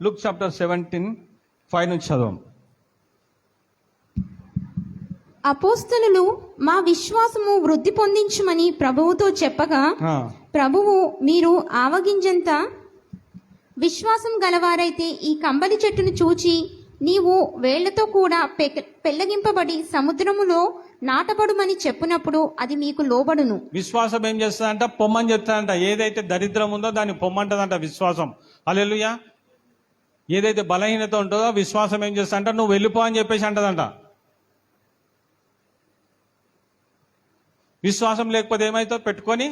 Look chapter 17:5 నుంచి చదవం. అపోస్తలులు మా విశ్వాసము వృద్ధి పొందించుమని ప్రభువుతో చెప్పగా, ప్రభువు మీరు ఆవగింజంత విశ్వాసం గలవారైతే ఈ కంబలి చెట్టును చూచి నీవు వేళ్లతో కూడా పెళ్లగింపబడి సముద్రములో నాటబడుమని చెప్పినప్పుడు అది మీకు లోబడును. విశ్వాసం ఏం చేస్తుందంట? పొమ్మని చెప్తాదంట. ఏదైతే దరిద్రం ఉందో దాన్ని పొమ్మంటదంట విశ్వాసం. హల్లెలూయా. ఏదైతే బలహీనత ఉంటుందో విశ్వాసం ఏం చేస్తుందంట? నువ్వు వెళ్ళిపో అని చెప్పేసి అంటదంట. విశ్వాసం లేకపోతే ఏమైతే పెట్టుకొని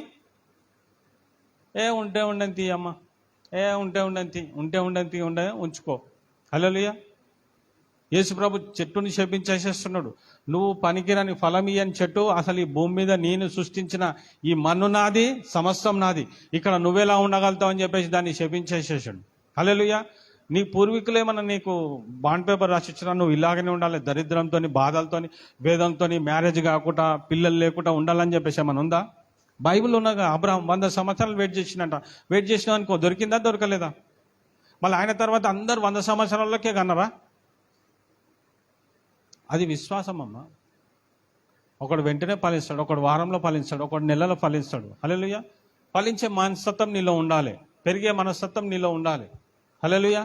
ఉంటే ఉండంతి అమ్మ, ఉంటే ఉండంతి ఉంచుకో. హల్లెలూయా. యేసు ప్రభు చెట్టుని శపించేసేస్తున్నాడు. నువ్వు పనికిరాని ఫలం ఇయ్యని చెట్టు, అసలు ఈ భూమి మీద నేను సృష్టించిన ఈ మన్ను నాది, సమస్తం నాది, ఇక్కడ నువ్వెలా ఉండగలుగుతావు అని చెప్పేసి దాన్ని శపించేసేసాడు. హల్లెలూయా. నీ పూర్వీకులు ఏమన్నా నీకు బాండ్ పేపర్ రాసిచ్చినా నువ్వు ఇలాగనే ఉండాలి, దరిద్రంతో, బాధలతోని, వేదంతో, మ్యారేజ్ కాకుండా, పిల్లలు లేకుండా ఉండాలని చెప్పేసి ఏమన్నా ఉందా? బైబిల్ ఉన్నగా అబ్రహాం 100 సంవత్సరాలు వెయిట్ చేసినట్ట. వెయిట్ చేసిన అనుకో, దొరికిందా దొరకలేదా? మళ్ళీ ఆయన తర్వాత అందరు 100 సంవత్సరాలకే కన్నారా? అది విశ్వాసం అమ్మ. ఒకడు వెంటనే ఫలిస్తాడు, ఒకడు వారంలో ఫలిస్తాడు, ఒకడు నెలలో ఫలిస్తాడు. హల్లెలూయా. ఫలించే మనస్తత్వం నీలో ఉండాలి, పెరిగే మనస్తత్వం నీలో ఉండాలి. హల్లెలూయా.